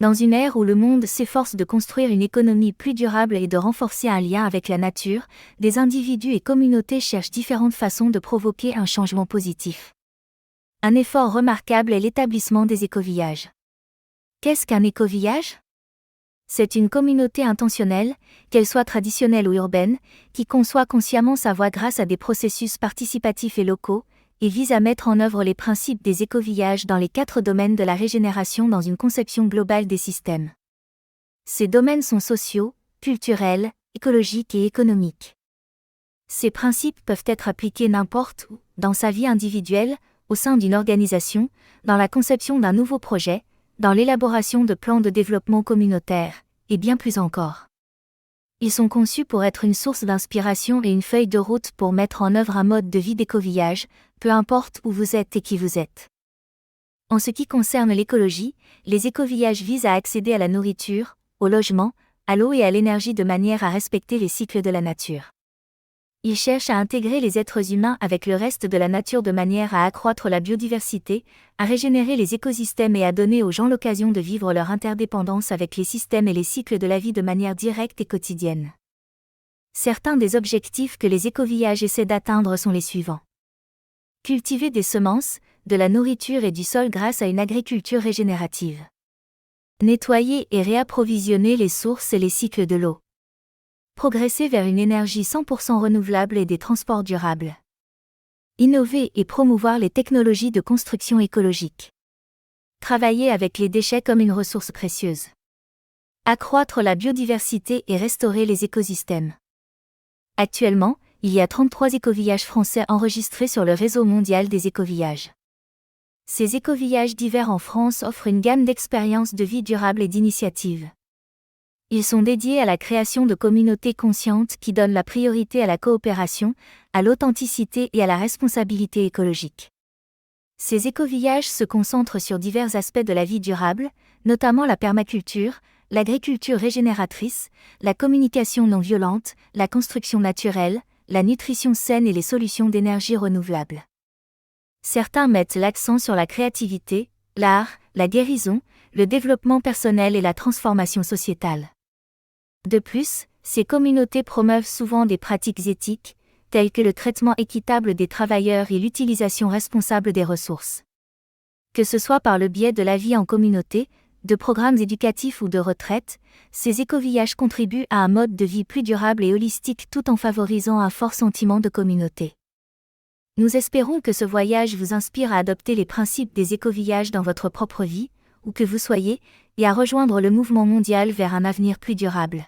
Dans une ère où le monde s'efforce de construire une économie plus durable et de renforcer un lien avec la nature, des individus et communautés cherchent différentes façons de provoquer un changement positif. Un effort remarquable est l'établissement des écovillages. Qu'est-ce qu'un écovillage ? C'est une communauté intentionnelle, qu'elle soit traditionnelle ou urbaine, qui conçoit consciemment sa voie grâce à des processus participatifs et locaux, et vise à mettre en œuvre les principes des écovillages dans les 4 domaines de la régénération dans une conception globale des systèmes. Ces domaines sont sociaux, culturels, écologiques et économiques. Ces principes peuvent être appliqués n'importe où, dans sa vie individuelle, au sein d'une organisation, dans la conception d'un nouveau projet, dans l'élaboration de plans de développement communautaire, et bien plus encore. Ils sont conçus pour être une source d'inspiration et une feuille de route pour mettre en œuvre un mode de vie d'écovillage, peu importe où vous êtes et qui vous êtes. En ce qui concerne l'écologie, les écovillages visent à accéder à la nourriture, au logement, à l'eau et à l'énergie de manière à respecter les cycles de la nature. Ils cherchent à intégrer les êtres humains avec le reste de la nature de manière à accroître la biodiversité, à régénérer les écosystèmes et à donner aux gens l'occasion de vivre leur interdépendance avec les systèmes et les cycles de la vie de manière directe et quotidienne. Certains des objectifs que les écovillages essaient d'atteindre sont les suivants. Cultiver des semences, de la nourriture et du sol grâce à une agriculture régénérative. Nettoyer et réapprovisionner les sources et les cycles de l'eau. Progresser vers une énergie 100% renouvelable et des transports durables. Innover et promouvoir les technologies de construction écologique. Travailler avec les déchets comme une ressource précieuse. Accroître la biodiversité et restaurer les écosystèmes. Actuellement, il y a 33 écovillages français enregistrés sur le réseau mondial des écovillages. Ces écovillages divers en France offrent une gamme d'expériences de vie durable et d'initiatives. Ils sont dédiés à la création de communautés conscientes qui donnent la priorité à la coopération, à l'authenticité et à la responsabilité écologique. Ces écovillages se concentrent sur divers aspects de la vie durable, notamment la permaculture, l'agriculture régénératrice, la communication non violente, la construction naturelle, la nutrition saine et les solutions d'énergie renouvelable. Certains mettent l'accent sur la créativité, l'art, la guérison, le développement personnel et la transformation sociétale. De plus, ces communautés promeuvent souvent des pratiques éthiques, telles que le traitement équitable des travailleurs et l'utilisation responsable des ressources. Que ce soit par le biais de la vie en communauté, de programmes éducatifs ou de retraite, ces écovillages contribuent à un mode de vie plus durable et holistique tout en favorisant un fort sentiment de communauté. Nous espérons que ce voyage vous inspire à adopter les principes des écovillages dans votre propre vie, où que vous soyez, et à rejoindre le mouvement mondial vers un avenir plus durable.